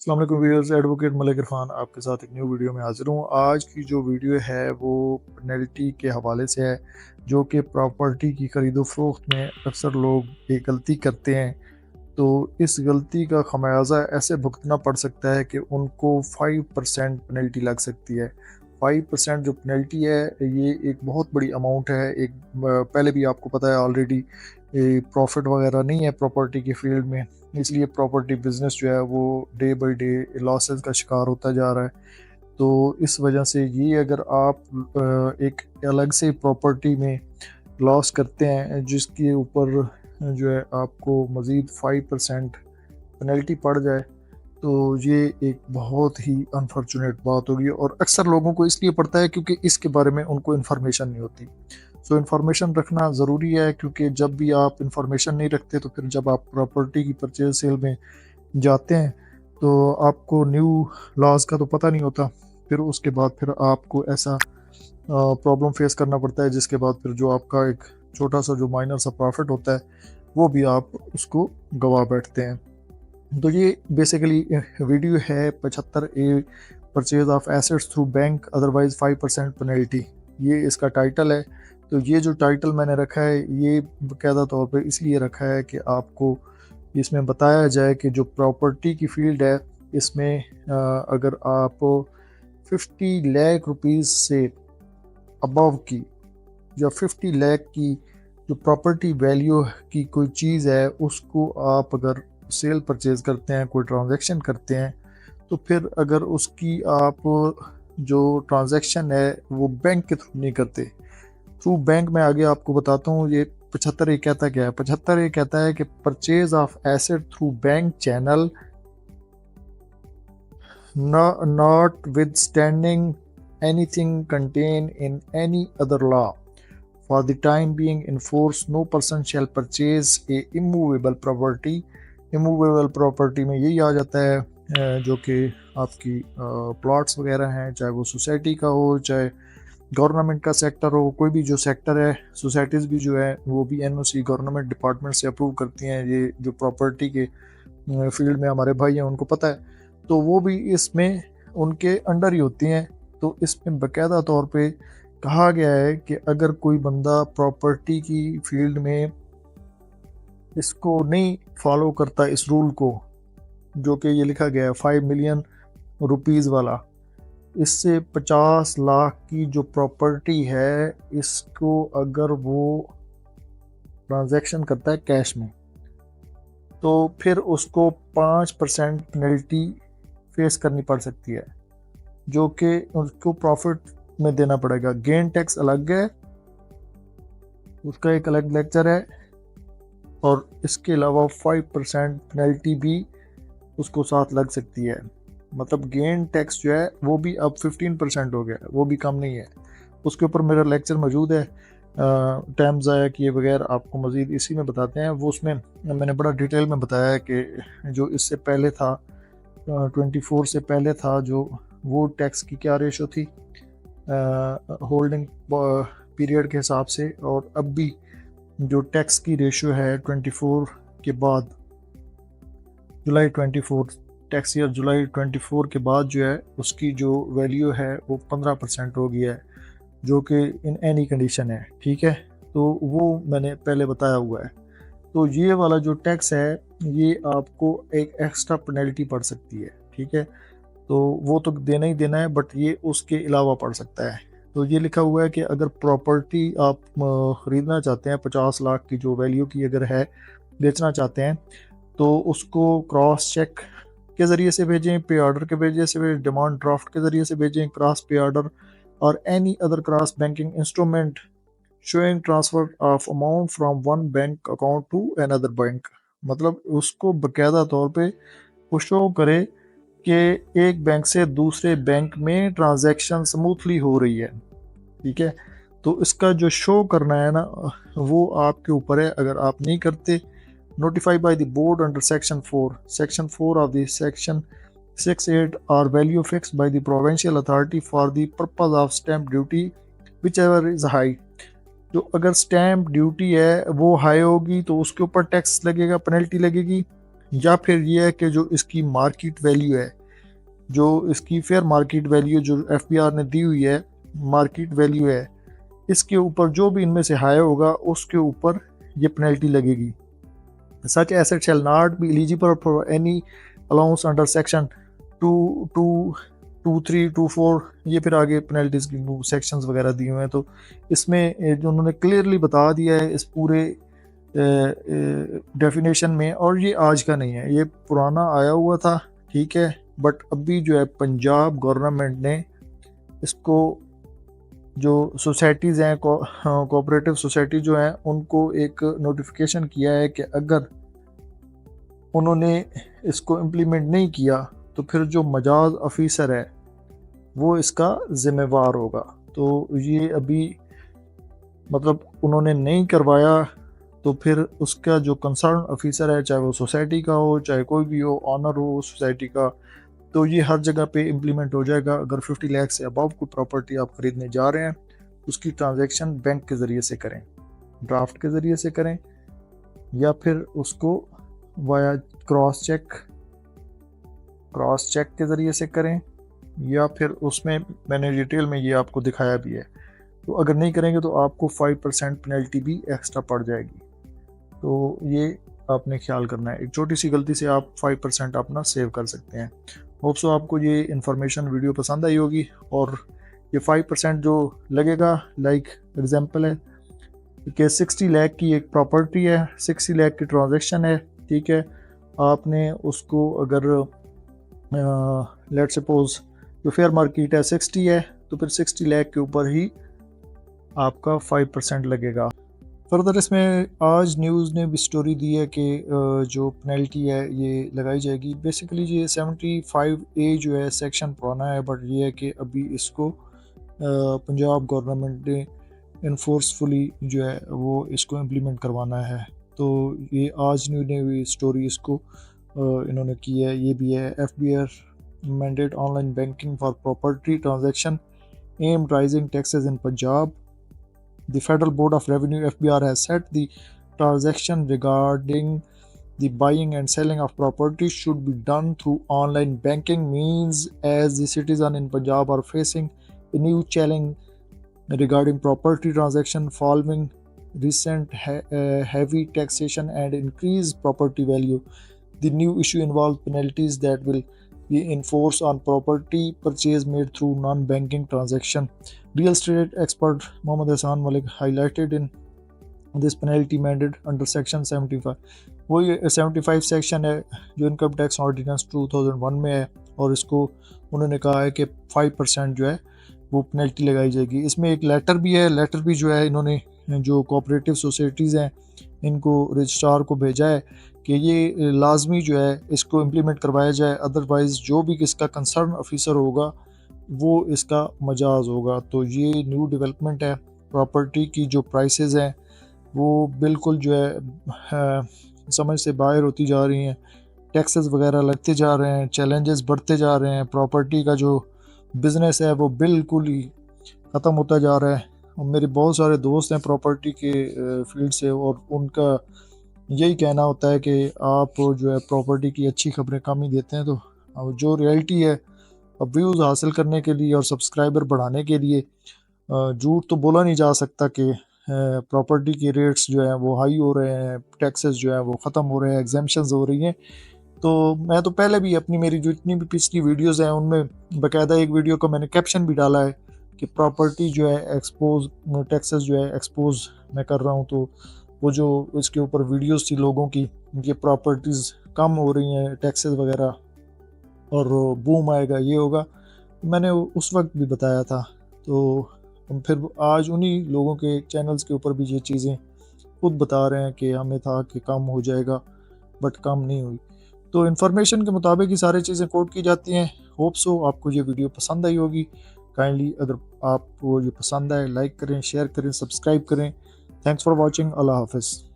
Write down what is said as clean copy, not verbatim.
अस्सलाम वालेकुम viewers, advocate Malik Irfan आपके साथ एक न्यू वीडियो में हाजिर हूँ। आज की जो वीडियो है वो पेनल्टी के हवाले से है, जो कि प्रॉपर्टी की खरीदो फरोख्त में अक्सर लोग एक गलती करते हैं। तो इस गलती का खमियाजा ऐसे भुगतना पड़ सकता है कि उनको 5% पेनल्टी लग सकती है। 5% जो पेनल्टी है ये एक बहुत बड़ी अमाउंट है। पहले भी आपको पता है ऑलरेडी प्रॉफिट वगैरह नहीं है प्रॉपर्टी की फील्ड में, इसलिए प्रॉपर्टी बिजनेस जो है वो डे बाय डे लॉसेस का शिकार होता जा रहा है। तो इस वजह से ये अगर आप एक अलग से प्रॉपर्टी में लॉस करते हैं जिसके ऊपर जो है आपको मज़ीद 5% पेनल्टी पड़ जाए, तो ये एक बहुत ही अनफॉर्चुनेट बात होगी और अक्सर लोगों को इसलिए पड़ता है क्योंकि इसके बारे में उनको इन्फॉर्मेशन नहीं होती। सो इन्फॉर्मेशन रखना ज़रूरी है, क्योंकि जब भी आप इन्फॉर्मेशन नहीं रखते तो फिर जब आप प्रॉपर्टी की परचेज सेल में जाते हैं तो आपको न्यू लॉज का तो पता नहीं होता। फिर उसके बाद फिर आपको ऐसा प्रॉब्लम फेस करना पड़ता है जिसके बाद फिर जो आपका एक छोटा सा जो माइनर सा प्रॉफिट होता है वो भी आप उसको गवा बैठते हैं। तो ये बेसिकली वीडियो है 75A purchase of assets through bank otherwise 5% penalty, ये इसका टाइटल है। तो ये जो टाइटल मैंने रखा है ये बाकायदा तौर पे इसलिए रखा है कि आपको इसमें बताया जाए कि जो प्रॉपर्टी की फील्ड है इसमें अगर आप 50 लाख रुपीज़ से अबव की या 50 लाख की जो प्रॉपर्टी वैल्यू की कोई चीज़ है उसको आप अगर सेल परचेज़ करते हैं, कोई ट्रांजैक्शन करते हैं, तो फिर अगर उसकी आप जो ट्रांजैक्शन है वो बैंक के थ्रू नहीं करते, थ्रू बैंक में आगे आपको बताता हूँ ये 75 ये कहता क्या है। 75 ये कहता है कि purchase of asset through bank channel notwithstanding anything contain in any other law for the time being in force no person shall purchase a immovable property. Immovable property में यही आ जाता है जो कि आपकी प्लॉट्स वगैरह हैं, चाहे वो सोसाइटी का हो चाहे गवर्नमेंट का सेक्टर हो, कोई भी जो सेक्टर है। सोसाइटीज़ भी जो है वो भी एनओसी गवर्नमेंट डिपार्टमेंट से अप्रूव करती हैं। ये जो प्रॉपर्टी के फील्ड में हमारे भाई हैं उनको पता है, तो वो भी इसमें उनके अंडर ही होती हैं। तो इसमें बाकायदा तौर पे कहा गया है कि अगर कोई बंदा प्रॉपर्टी की फील्ड में इसको नहीं फॉलो करता, इस रूल को जो कि ये लिखा गया है 5 मिलियन रुपीज़ वाला, इससे 50 लाख की जो प्रॉपर्टी है इसको अगर वो ट्रांजैक्शन करता है कैश में, तो फिर उसको 5% पेनल्टी फेस करनी पड़ सकती है, जो कि उसको प्रॉफिट में देना पड़ेगा। गेन टैक्स अलग है, उसका एक अलग लेक्चर है, और इसके अलावा 5% पेनल्टी भी उसको साथ लग सकती है। मतलब गेन टैक्स जो है वो भी अब 15% हो गया, वो भी कम नहीं है। उसके ऊपर मेरा लेक्चर मौजूद है, टाइम ज़ाया किए बगैर आपको मज़ीद इसी में बताते हैं। वो उसमें मैंने बड़ा डिटेल में बताया है कि जो इससे पहले था 24 से पहले था जो, वो टैक्स की क्या रेशो थी होल्डिंग पीरियड के हिसाब से, और अब भी जो टैक्स की रेशो है 24 के बाद, जुलाई 24 टैक्स ईयर जुलाई 24 के बाद जो है उसकी जो वैल्यू है वो 15% हो गया है, जो कि इन एनी कंडीशन है। ठीक है, तो वो मैंने पहले बताया हुआ है। तो ये वाला जो टैक्स है ये आपको एक एक्स्ट्रा पेनल्टी पड़ सकती है। ठीक है, तो वो तो देना ही देना है, बट ये उसके अलावा पड़ सकता है। तो ये लिखा हुआ है कि अगर प्रॉपर्टी आप ख़रीदना चाहते हैं 50 लाख की जो वैल्यू की अगर है, बेचना चाहते हैं, तो उसको क्रॉस चेक के ज़रिए से भेजें, पे ऑर्डर के वजह से भेजें, डिमांड ड्राफ्ट के ज़रिए से भेजें, क्रॉस पे ऑर्डर और any other cross banking instrument showing transfer of amount from one bank account to another bank. मतलब उसको बाकायदा तौर पे वो शो करे कि एक बैंक से दूसरे बैंक में ट्रांजैक्शन स्मूथली हो रही है। ठीक है, तो इसका जो शो करना है ना वो आपके ऊपर है। अगर आप नहीं करते, notified by the board under section 4 of the section 68 are value fixed by the provincial authority for the purpose of stamp duty whichever is high। जो अगर स्टैम्प ड्यूटी है वो हाई होगी तो उसके ऊपर टैक्स लगेगा, पेनल्टी लगेगी। या फिर ये है कि जो इसकी मार्केट वैल्यू है, जो इसकी फेयर मार्केट वैल्यू जो एफबीआर ने दी हुई है, मार्केट वैल्यू है, इसके ऊपर जो भी इनमें से हायर होगा उसके ऊपर ये पेनल्टी लगेगी। Such asset shall not be eligible for any allowance under section 22324, ये फिर आगे पेनल्टीज की सेक्शंस वगैरह दिए हुए हैं। तो इसमें जो उन्होंने क्लियरली बता दिया है इस पूरे डेफिनेशन में, और ये आज का नहीं है, ये पुराना आया हुआ था, ठीक है। बट अभी जो है पंजाब गवर्नमेंट ने इसको, जो सोसाइटीज़ हैं, कोऑपरेटिव सोसाइटी जो हैं, उनको एक नोटिफिकेशन किया है कि अगर उन्होंने इसको इम्प्लीमेंट नहीं किया तो फिर जो मजाज ऑफिसर है वो इसका ज़िम्मेवार होगा। तो ये अभी मतलब उन्होंने नहीं करवाया, तो फिर उसका जो कंसर्न ऑफिसर है, चाहे वो सोसाइटी का हो, चाहे कोई भी हो, ऑनर हो सोसाइटी का, तो ये हर जगह पे इम्प्लीमेंट हो जाएगा। अगर 50 लाख से अबव कोई प्रॉपर्टी आप ख़रीदने जा रहे हैं, उसकी ट्रांजैक्शन बैंक के ज़रिए से करें, ड्राफ्ट के ज़रिए से करें, या फिर उसको वाया क्रॉस चेक के ज़रिए से करें, या फिर उसमें मैंने डिटेल में ये आपको दिखाया भी है। तो अगर नहीं करेंगे तो आपको 5% पेनल्टी भी एक्स्ट्रा पड़ जाएगी। तो ये आपने ख्याल करना है, एक छोटी सी गलती से आप 5% अपना सेव कर सकते हैं। होप सो आपको ये इन्फॉर्मेशन वीडियो पसंद आई होगी। और ये 5% जो लगेगा, लाइक एग्जांपल है कि 60 लाख की एक प्रॉपर्टी है, 60 लाख की ट्रांजैक्शन है, ठीक है। आपने उसको अगर लेट सपोज जो फेयर मार्केट है 60 है, तो फिर 60 लाख के ऊपर ही आपका 5% लगेगा। फर्दर इसमें आज न्यूज़ ने भी स्टोरी दी है कि जो पेनल्टी है ये लगाई जाएगी। बेसिकली ये 75A जो है सेक्शन पुराना है, बट ये है कि अभी इसको पंजाब गवर्नमेंट ने इन्फोर्सफुली जो है वो इसको इम्प्लीमेंट करवाना है। तो ये आज न्यूज़ ने भी स्टोरी इसको इन्होंने की है। ये भी है FBR mandate online banking for property transaction amid rising taxes in Punjab. The Federal Board of Revenue (FBR) has set the transaction regarding the buying and selling of property should be done through online banking means, as the citizens in Punjab are facing a new challenge regarding property transaction following recent heavy taxation and increased property value. The new issue involves penalties that will be enforced on property purchase made through non-banking transaction. Real estate expert Mohammad Hassan Malik highlighted in this penalty mandate under section 75, वो ये 75 section है जो income tax ordinance 2001 में है, और इसको उन्होंने कहा है कि 5% जो है वो पेनल्टी लगाई जाएगी। इसमें एक लेटर भी है, लेटर भी जो है इन्होंने जो कोऑपरेटिव सोसाइटीज़ हैं इनको रजिस्ट्रार को भेजा है कि ये लाजमी जो है इसको इम्प्लीमेंट करवाया जाए, अदरवाइज़ जो भी इसका कंसर्न ऑफिसर होगा वो इसका मजाज होगा। तो ये न्यू डेवलपमेंट है। प्रॉपर्टी की जो प्राइसेस हैं वो बिल्कुल जो है समझ से बाहर होती जा रही हैं, टैक्सेस वगैरह लगते जा रहे हैं, चैलेंजेस बढ़ते जा रहे हैं, प्रॉपर्टी का जो बिज़नेस है वो बिल्कुल ही ख़त्म होता जा रहा है। और मेरे बहुत सारे दोस्त हैं प्रॉपर्टी के फील्ड से, और उनका यही कहना होता है कि आप जो है प्रॉपर्टी की अच्छी खबरें कम ही देते हैं। तो जो रियलिटी है, अब व्यूज़ हासिल करने के लिए और सब्सक्राइबर बढ़ाने के लिए झूठ तो बोला नहीं जा सकता कि प्रॉपर्टी के रेट्स जो हैं वो हाई हो रहे हैं, टैक्सेस जो है वो ख़त्म हो रहे हैं, एग्जाम्पशंस हो रही हैं। तो मैं तो पहले भी अपनी मेरी जो इतनी भी पिछली वीडियोज़ हैं उनमें बाकायदा एक वीडियो का मैंने कैप्शन भी डाला है कि प्रॉपर्टी जो है एक्सपोज, टैक्सेस जो है एक्सपोज मैं कर रहा हूँ। तो वो जो इसके ऊपर वीडियोस थी लोगों की, ये प्रॉपर्टीज़ कम हो रही हैं, टैक्सेस वगैरह, और बूम आएगा, ये होगा, मैंने उस वक्त भी बताया था। तो हम फिर आज उन्हीं लोगों के चैनल्स के ऊपर भी ये चीज़ें खुद बता रहे हैं कि हमें था कि कम हो जाएगा, बट कम नहीं हुई। तो इन्फॉर्मेशन के मुताबिक ही सारी चीज़ें कोट की जाती हैं। होप सो आपको ये वीडियो पसंद आई होगी। काइंडली अगर आपको ये पसंद आए लाइक करें, शेयर करें, सब्सक्राइब करें। Thanks for watching. अल्लाह हाफिज़।